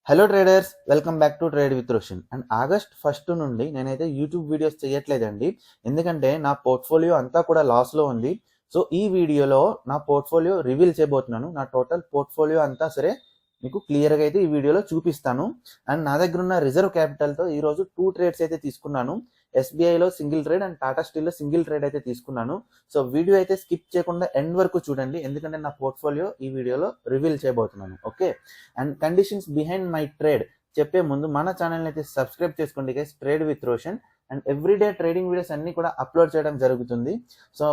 Hello traders, welcome back to trade with Roshan. And August 1 నుండి నేనైతే YouTube videos చేయట్లేదండి, ఎందుకంటే నా పోర్ట్ఫోలియో అంతా కూడా లాస్లో ఉంది. సో ఈ వీడియోలో నా పోర్ట్ఫోలియో రివీల్ చేయబోతున్నాను. నా టోటల్ పోర్ట్ఫోలియో అంతా సరే మీకు క్లియర్గా అయితే ఈ వీడియోలో చూపిస్తాను. అండ్ నా దగ్గర ఉన్న రిజర్వ్ క్యాపిటల్తో ఈరోజు 2 ట్రేడ్స్ అయితే తీసుకున్నాను. ఎస్బీఐలో సింగిల్ ట్రేడ్ అండ్ టాటా స్టీల్లో సింగిల్ ట్రేడ్ అయితే తీసుకున్నాను. సో వీడియో అయితే స్కిప్ చేయకుండా ఎండ్ వరకు చూడండి, ఎందుకంటే నా పోర్ట్ఫోలియో ఈ వీడియోలో రివీల్ చేయబోతున్నాను. Okay, and conditions behind my trade చెప్పే ముందు మన ఛానల్ని అయితే సబ్స్క్రైబ్ చేసుకోండి guys, trade with Roshan. And everyday trading videos అన్ని కూడా అప్లోడ్ చేయడం జరుగుతుంది. సో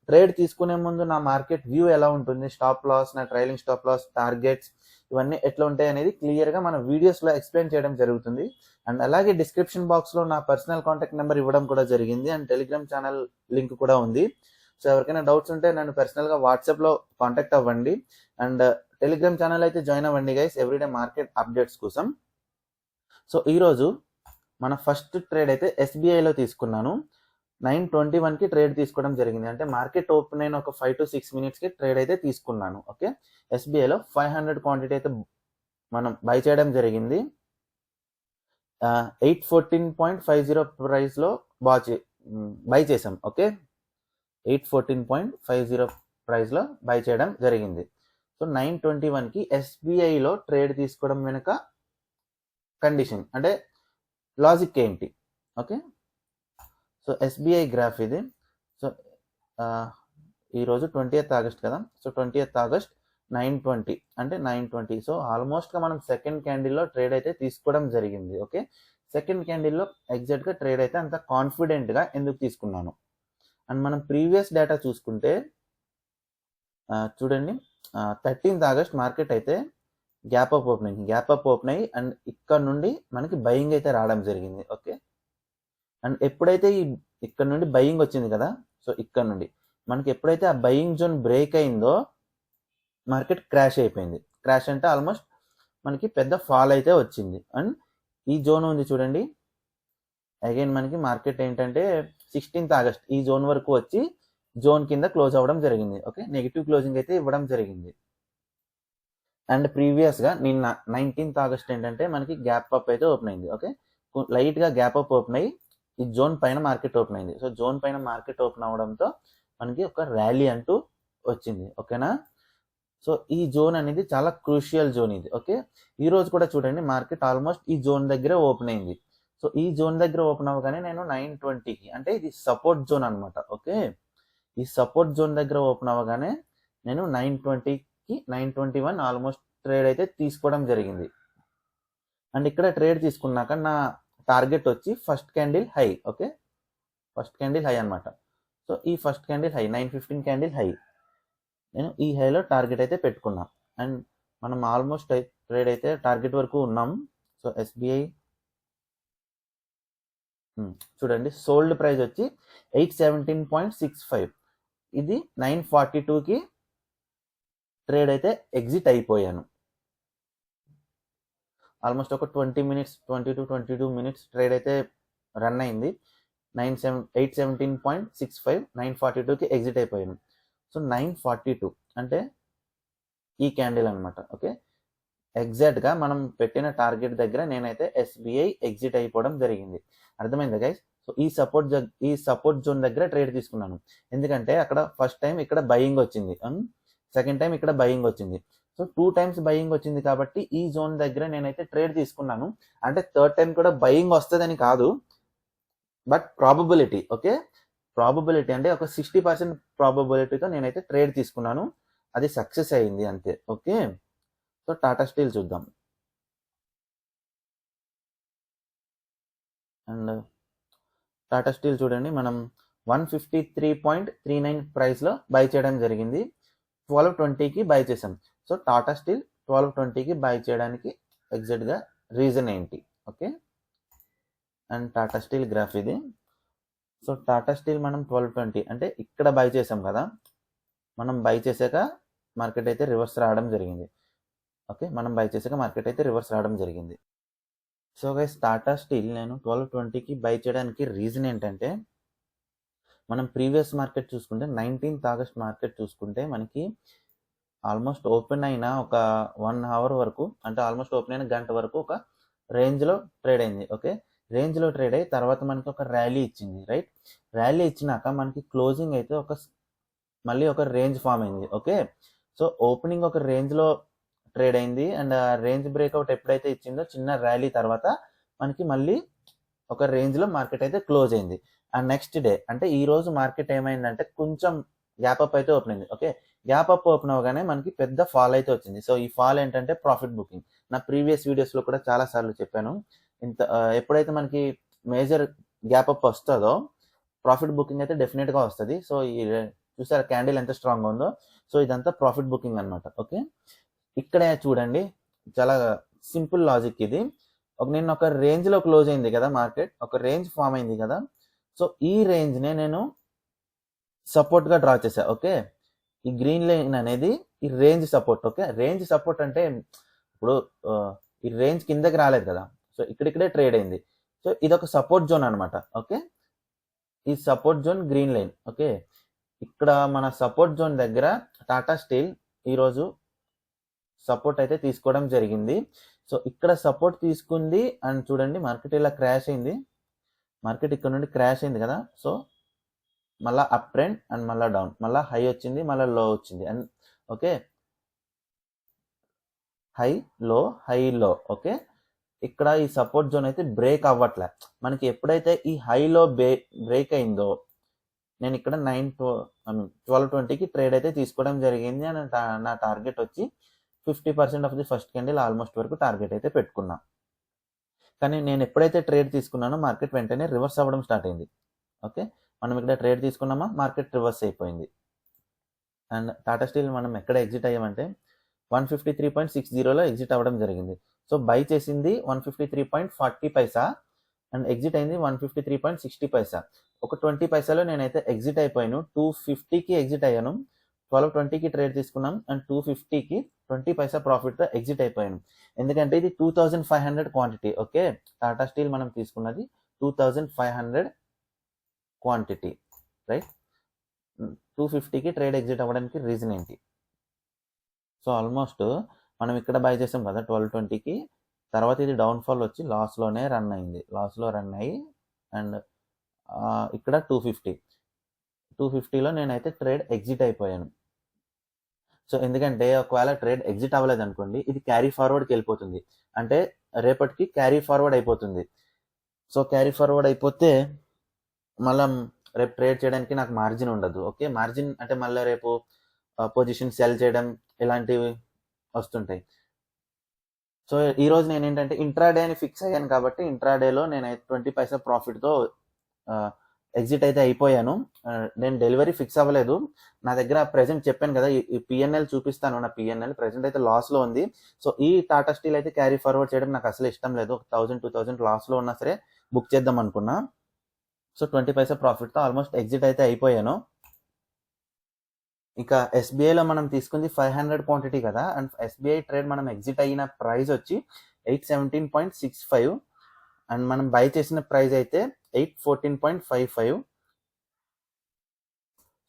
ట్రేడ్ తీసుకునే ముందు నా మార్కెట్ వ్యూ ఎలా ఉంటుంది, స్టాప్ లాస్, నా ట్రైలింగ్ స్టాప్ లాస్, టార్గెట్స్ ఇవన్నీ ఎట్లా ఉంటాయి అనేది క్లియర్గా మన వీడియోస్లో ఎక్స్ప్లెయిన్ చేయడం జరుగుతుంది. అండ్ అలాగే డిస్క్రిప్షన్ బాక్స్లో నా పర్సనల్ కాంటాక్ట్ నెంబర్ ఇవ్వడం కూడా జరిగింది, అండ్ టెలిగ్రామ్ ఛానల్ లింక్ కూడా ఉంది. సో ఎవరికైనా డౌట్స్ ఉంటే నన్ను పర్సనల్గా వాట్సాప్లో కాంటాక్ట్ అవ్వండి. అండ్ టెలిగ్రామ్ ఛానల్ అయితే జాయిన్ అవ్వండి గైస్, ఎవ్రీడే మార్కెట్ అప్డేట్స్ కోసం. సో ఈరోజు మన ఫస్ట్ ట్రేడ్ అయితే ఎస్బీఐలో తీసుకున్నాను. 9:21కి ట్రేడ్ తీసుకోవడం జరిగింది, అంటే మార్కెట్ ఓపెన్ అయిన ఒక 5 to 6 minutesకి ట్రేడ్ అయితే తీసుకున్నాను. ఓకే, ఎస్బీఐలో 500 క్వాంటిటీ అయితే మనం బై చేయడం జరిగింది. 814.50 ప్రైస్లో బై చేసాం. ఓకే, 814.50 ప్రైస్లో బై చేయడం జరిగింది. సో 9:21కి ఎస్బీఐలో ట్రేడ్ తీసుకోవడం వెనుక కండిషన్ అంటే లాజిక్ ఏంటి? ఓకే, సో ఎస్బీఐ గ్రాఫ్ ఇది. సో ఈరోజు 20th ఆగస్ట్ కదా, సో 20th ఆగస్ట్ 9:20 అంటే 9:20. సో ఆల్మోస్ట్గా మనం సెకండ్ క్యాండిల్లో ట్రేడ్ అయితే తీసుకోవడం జరిగింది. ఓకే, సెకండ్ క్యాండిల్లో ఎగ్జాక్ట్గా ట్రేడ్ అయితే అంత కాన్ఫిడెంట్గా ఎందుకు తీసుకున్నాను? అండ్ మనం ప్రీవియస్ డేటా చూసుకుంటే చూడండి, 13th ఆగస్ట్ మార్కెట్ అయితే గ్యాప్ అప్ ఓపెన్ అయ్యి అండ్ ఇక్కడ నుండి మనకి బయింగ్ అయితే రావడం జరిగింది. ఓకే, అండ్ ఎప్పుడైతే ఇక్కడ నుండి బయింగ్ వచ్చింది కదా, సో ఇక్కడ నుండి మనకి ఎప్పుడైతే ఆ బయింగ్ జోన్ బ్రేక్ అయిందో మార్కెట్ క్రాష్ అయిపోయింది. క్రాష్ అంటే ఆల్మోస్ట్ మనకి పెద్ద ఫాల్ అయితే వచ్చింది. అండ్ ఈ జోన్ ఉంది చూడండి, అగైన్ మనకి మార్కెట్ ఏంటంటే 16th ఆగస్ట్ ఈ జోన్ వరకు వచ్చి జోన్ కింద క్లోజ్ అవ్వడం జరిగింది. ఓకే, నెగిటివ్ క్లోజింగ్ అయితే ఇవ్వడం జరిగింది. అండ్ ప్రీవియస్గా నిన్న 19th ఆగస్ట్ ఏంటంటే మనకి గ్యాప్ అప్ అయితే ఓపెన్ అయింది. ఓకే, లైట్గా గ్యాప్ అప్ ఓపెన్ అయ్యి ఈ జోన్ పైన మార్కెట్ ఓపెన్ అయింది. సో జోన్ పైన మార్కెట్ ఓపెన్ అవ్వడంతో మనకి ఒక ర్యాలీ అంటూ వచ్చింది. ఓకేనా, సో ఈ జోన్ అనేది చాలా క్రూషియల్ జోన్ ఇది. ఓకే, ఈ రోజు కూడా చూడండి మార్కెట్ ఆల్మోస్ట్ ఈ జోన్ దగ్గర ఓపెన్ అయింది. సో ఈ జోన్ దగ్గర ఓపెన్ అవ్వగానే నేను 9:20కి అంటే ఇది సపోర్ట్ జోన్ అనమాట. ఓకే, ఈ సపోర్ట్ జోన్ దగ్గర ఓపెన్ అవ్వగానే నేను 9:20కి 9:21 ఆల్మోస్ట్ ట్రేడ్ అయితే తీసుకోవడం జరిగింది. అండ్ ఇక్కడ ట్రేడ్ తీసుకున్నాక నా టార్గెట్ వచ్చి first candle high. Okay, first candle high అనమాట. సో ఈ first candle high 9:15 candle high, నేను ఈ హైలో టార్గెట్ అయితే పెట్టుకున్నా. అండ్ మనం ఆల్మోస్ట్ ట్రేడ్ అయితే టార్గెట్ వరకు ఉన్నాం. సో ఎస్బీఐ చూడండి, సోల్డ్ ప్రైస్ వచ్చి 817.65, ఇది 9:42కి ట్రేడ్ అయితే ఎగ్జిట్ అయిపోయాను. ఆల్మోస్ట్ ఒక 20 to 22 minutes ట్రేడ్ అయితే రన్ అయింది. 817.65 9:42కి ఎగ్జిట్ అయిపోయాను. సో 9:42 అంటే ఈ క్యాండిల్ అనమాట. ఓకే, ఎగ్జాక్ట్గా మనం పెట్టిన టార్గెట్ దగ్గర నేనైతే ఎస్బీఐ ఎగ్జిట్ అయిపోవడం జరిగింది. అర్థమైందా గైస్? సో ఈ సపోర్ట్ జోన్ దగ్గర ట్రేడ్ తీసుకున్నాను, ఎందుకంటే అక్కడ ఫస్ట్ టైం ఇక్కడ బయింగ్ వచ్చింది, సెకండ్ టైం ఇక్కడ బయింగ్ వచ్చింది. సో 2 times బయింగ్ వచ్చింది కాబట్టి ఈ జోన్ దగ్గర నేనైతే ట్రేడ్ తీసుకున్నాను. అంటే థర్డ్ టైం కూడా బయింగ్ వస్తుందని కాదు, బట్ ప్రాబబిలిటీ. ఓకే, ప్రాబబిలిటీ అంటే ఒక 60% ప్రాబబిలిటీతో నేనైతే ట్రేడ్ తీసుకున్నాను, అది సక్సెస్ అయింది అంతే. ఓకే, సో టాటా స్టీల్ చూద్దాం. అండ్ టాటా స్టీల్ చూడండి, మనం 153.39 ప్రైస్లో బై చేయడం జరిగింది. 12:20కి బై చేసాం. సో టాటా స్టీల్ 12:20కి బై చేయడానికి ఎగ్జాక్ట్గా రీజన్ ఏంటి? Okay, and Tata steel graph ఇది. సో టాటా స్టీల్ మనం 12:20 అంటే ఇక్కడ బై చేసాం కదా, మనం బై చేశాక మార్కెట్ అయితే రివర్స్ రావడం జరిగింది. ఓకే, మనం బై చేశాక మార్కెట్ అయితే రివర్స్ రావడం జరిగింది. సో గైస్, టాటా స్టీల్ నేను 12:20కి బై చేయడానికి రీజన్ ఏంటంటే, మనం ప్రీవియస్ మార్కెట్ చూసుకుంటే 19th ఆగస్ట్ మార్కెట్ చూసుకుంటే మనకి ఆల్మోస్ట్ ఓపెన్ అయిన ఒక 1 అవర్ వరకు, అంటే ఆల్మోస్ట్ ఓపెన్ అయిన గంట వరకు ఒక రేంజ్లో ట్రేడ్ అయింది. ఓకే, రేంజ్లో ట్రేడ్ అయ్యి తర్వాత మనకి ఒక ర్యాలీ ఇచ్చింది, రైట్. ర్యాలీ ఇచ్చినాక మనకి క్లోజింగ్ అయితే మళ్ళీ ఒక రేంజ్ ఫామ్ అయింది. ఓకే, సో ఓపెనింగ్ ఒక రేంజ్లో ట్రేడ్ అయింది అండ్ ఆ రేంజ్ బ్రేక్అవుట్ ఎప్పుడైతే ఇచ్చిందో చిన్న ర్యాలీ తర్వాత మనకి మళ్ళీ ఒక రేంజ్లో మార్కెట్ అయితే క్లోజ్ అయింది. అండ్ నెక్స్ట్ డే అంటే ఈ రోజు మార్కెట్ ఏమైందంటే కొంచెం గ్యాప్ అప్ అయితే ఓపెన్ అయింది. ఓకే, గ్యాప్ అప్ ఓపెన్ అవగానే మనకి పెద్ద ఫాల్ అయితే వచ్చింది. సో ఈ ఫాల్ ఏంటంటే ప్రాఫిట్ బుకింగ్. నా ప్రీవియస్ వీడియోస్లో కూడా చాలా సార్లు చెప్పాను, ఎప్పుడైతే మనకి మేజర్ గ్యాప్ అప్ వస్తుందో ప్రాఫిట్ బుకింగ్ అయితే డెఫినెట్గా వస్తుంది. సో ఈ చూసారా క్యాండిల్ ఎంత స్ట్రాంగ్ ఉందో, సో ఇదంతా ప్రాఫిట్ బుకింగ్ అనమాట. ఓకే, ఇక్కడ చూడండి చాలా సింపుల్ లాజిక్ ఇది. నేను ఒక రేంజ్లో క్లోజ్ అయింది కదా మార్కెట్, ఒక రేంజ్ ఫామ్ అయింది కదా, సో ఈ రేంజ్నే నేను సపోర్ట్గా డ్రా చేశా. ఓకే, ఈ గ్రీన్ లైన్ అనేది ఈ range support. Okay, range support అంటే ఇప్పుడు ఈ రేంజ్ కిందకి రాలేదు కదా, సో ఇక్కడిక్కడే ట్రేడ్ అయింది. సో ఇది ఒక సపోర్ట్ జోన్ అనమాట. ఓకే, ఈ support zone green line. Okay, ఇక్కడ మన సపోర్ట్ జోన్ దగ్గర టాటా స్టీల్ ఈరోజు సపోర్ట్ అయితే తీసుకోవడం జరిగింది. సో ఇక్కడ సపోర్ట్ తీసుకుంది అండ్ చూడండి మార్కెట్ ఇలా క్రాష్ అయింది. మార్కెట్ ఇక్కడ నుండి క్రాష్ అయింది కదా, సో మళ్ళీ అప్ ట్రెండ్ అండ్ మళ్ళీ డౌన్, మళ్ళీ హై వచ్చింది, మళ్ళీ లో వచ్చింది. అండ్ ఓకే, హై లో హై లో. ఓకే, ఇక్కడ ఈ సపోర్ట్ జోన్ అయితే బ్రేక్ అవ్వట్లే. మనకి ఎప్పుడైతే ఈ హైలో బ్రేక్ అయిందో నేను ఇక్కడ 12:20కి ట్రేడ్ అయితే తీసుకోవడం జరిగింది. అని నా టార్గెట్ వచ్చి 50% of the first candle almost వరకు టార్గెట్ అయితే పెట్టుకున్నా. కానీ నేను ఎప్పుడైతే ట్రేడ్ తీసుకున్నానో మార్కెట్ వెంటనే రివర్స్ అవ్వడం స్టార్ట్ అయింది. ఓకే, మనం ఇక్కడ ట్రేడ్ తీసుకున్నామా, మార్కెట్ రివర్స్ అయిపోయింది. అండ్ టాటా స్టీల్ మనం ఎక్కడ ఎగ్జిట్ అయ్యామంటే 153.60లో ఎగ్జిట్ అవ్వడం జరిగింది. సో బై చేసింది 153.40 పైసా అండ్ ఎగ్జిట్ అయింది 153.60 పైసా. ఒక 20 పైసాలో నేనైతే ఎగ్జిట్ అయిపోయాను. 250కి ఎగ్జిట్ అయ్యాను. 12:20కి ట్రేడ్ తీసుకున్నాం అండ్ 250కి 20 పైసా ప్రాఫిట్తో ఎగ్జిట్ అయిపోయాను. ఎందుకంటే ఇది 2500 క్వాంటిటీ. ఓకే, టాటా స్టీల్ మనం తీసుకున్నది 2500 క్వాంటిటీ, రైట్. 250కి ట్రేడ్ ఎగ్జిట్ అవ్వడానికి రీజన్ ఏంటి? సో ఆల్మోస్ట్ మనం ఇక్కడ బై చేసాం కదా 12:20కి, తర్వాత ఇది డౌన్ఫాల్ వచ్చి లాస్లోనే రన్ అయింది. లాస్లో రన్ అయ్యి అండ్ ఇక్కడ 250లో నేనైతే ట్రేడ్ ఎగ్జిట్ అయిపోయాను. సో ఎందుకంటే ఒకవేళ ట్రేడ్ ఎగ్జిట్ అవ్వలేదు అనుకోండి, ఇది క్యారీ ఫార్వర్డ్కి వెళ్ళిపోతుంది, అంటే రేపటికి క్యారీ ఫార్వర్డ్ అయిపోతుంది. సో క్యారీ ఫార్వర్డ్ అయిపోతే మళ్ళీ రేపు ట్రేడ్ చేయడానికి నాకు మార్జిన్ ఉండదు. ఓకే, మార్జిన్ అంటే మళ్ళీ రేపు పొజిషన్ సెల్ చేయడం ఇలాంటివి వస్తుంటాయి. సో ఈరోజు నేను ఏంటంటే ఇంట్రాడే అని ఫిక్స్ అయ్యాను కాబట్టి ఇంట్రాడేలో నేను 20 పైసా ప్రాఫిట్తో ఎగ్జిట్ అయితే అయిపోయాను. నేను డెలివరీ ఫిక్స్ అవ్వలేదు. నా దగ్గర ప్రెజెంట్ చెప్పాను కదా, ఈ పిఎన్ఎల్ చూపిస్తాను. నా పిఎన్ఎల్ ప్రెజెంట్ అయితే లాస్లో ఉంది. సో ఈ టాటా స్టీల్ అయితే క్యారీ ఫార్వర్డ్ చేయడం నాకు అసలు ఇష్టం లేదు. 1000-2000 లాస్లో ఉన్నా సరే బుక్ చేద్దాం అనుకున్నా. సో 20 పైసా ప్రాఫిట్తో ఆల్మోస్ట్ ఎగ్జిట్ అయితే అయిపోయాను. ఇక ఎస్బీఐలో మనం తీసుకుంది 500 క్వాంటిటీ కదా, అండ్ ఎస్బీఐ ట్రేడ్ మనం ఎగ్జిట్ అయిన ప్రైస్ వచ్చి 817.65 అండ్ మనం బై చేసిన ప్రైస్ అయితే 814.55.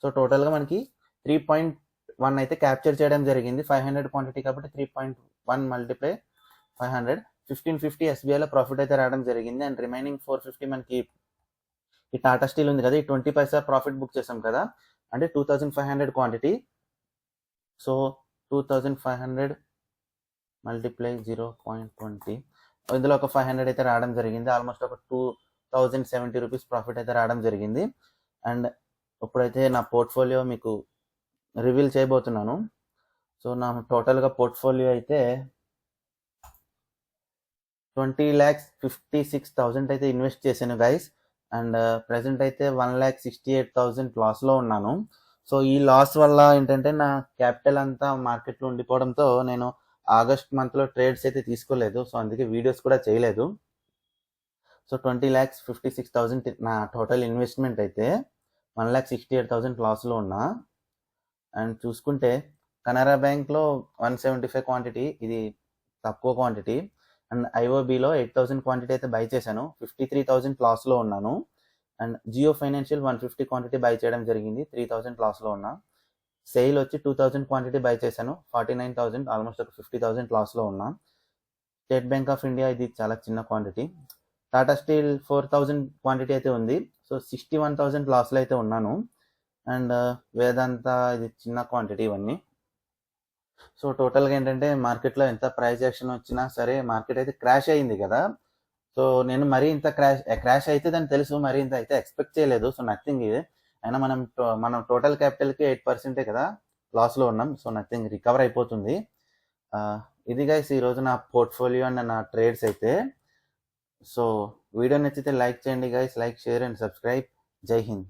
సో టోటల్గా మనకి 3.1 అయితే క్యాప్చర్ చేయడం జరిగింది. 500 క్వాంటిటీ కాబట్టి 3.1 మల్టిప్లై 500, 1550 ఎస్బీఐలో ప్రాఫిట్ అయితే రావడం జరిగింది. అండ్ రిమైనింగ్ 450 మనకి ఈ టాటా స్టీల్ ఉంది కదా, ఈ 20 పైసా ప్రాఫిట్ బుక్ చేసాం కదా, అంటే 2500 క్వాంటిటీ. సో 2500 మల్టిప్లై 0.20, ఇందులో ఒక 500 అయితే రావడం జరిగింది. ఆల్మోస్ట్ ఒక 2070 రూపీస్ ప్రాఫిట్ అయితే రావడం జరిగింది. అండ్ ఇప్పుడైతే నా పోర్ట్ఫోలియో మీకు రివీల్ చేయబోతున్నాను. సో నా టోటల్గా పోర్ట్ఫోలియో అయితే 20,56,000 అయితే ఇన్వెస్ట్ చేశాను గైస్. అండ్ ప్రెసెంట్ అయితే 1,68,000 లాస్లో ఉన్నాను. సో ఈ లాస్ వల్ల ఏంటంటే నా క్యాపిటల్ అంతా మార్కెట్లో ఉండిపోవడంతో నేను ఆగస్ట్ మంత్లో ట్రేడ్స్ అయితే తీసుకోలేదు. సో అందుకే వీడియోస్ కూడా చేయలేదు. సో 20,56,000 నా టోటల్ ఇన్వెస్ట్మెంట్ అయితే 1,68,000 లాస్లో ఉన్నా. అండ్ చూసుకుంటే కెనరా బ్యాంక్లో 175 క్వాంటిటీ, ఇది తక్కువ క్వాంటిటీ. అండ్ ఐఓబిలో 8,000 క్వాంటిటీ అయితే బై చేశాను, 53,000 లాస్లో ఉన్నాను. And Jio financial 150 quantity buy చేయడం జరిగింది, 3,000 లాస్లో ఉన్నా. సెయిల్ వచ్చి 2000 క్వాంటిటీ బై చేశాను, 49,000, ఆల్మోస్ట్ ఒక 50,000 లాస్లో ఉన్నాం. స్టేట్ బ్యాంక్ ఆఫ్ ఇండియా ఇది చాలా చిన్న క్వాంటిటీ. టాటా స్టీల్ 4,000 క్వాంటిటీ అయితే ఉంది, సో 61,000 లాస్లో అయితే ఉన్నాను. అండ్ వేదాంత ఇది చిన్న క్వాంటిటీ ఇవన్నీ. సో టోటల్గా ఏంటంటే మార్కెట్లో ఎంత ప్రైస్ యాక్షన్ వచ్చినా సరే మార్కెట్ అయితే క్రాష్ అయింది కదా. సో నేను మరీ ఇంత క్రాష్ అయితే దాన్ని తెలుసు, మరీ ఇంత అయితే ఎక్స్పెక్ట్ చేయలేదు. సో నథింగ్ ఇది. అయినా మనం టోటల్ క్యాపిటల్కి 8% కదా లాస్లో ఉన్నాం. సో నథింగ్, రికవర్ అయిపోతుంది. ఇది గైస్ ఈరోజు నా పోర్ట్ఫోలియో అండ్ నా ట్రేడ్స్ అయితే. సో వీడియో నచ్చితే లైక్ చేయండి guys, like, share and subscribe. జై హింద్.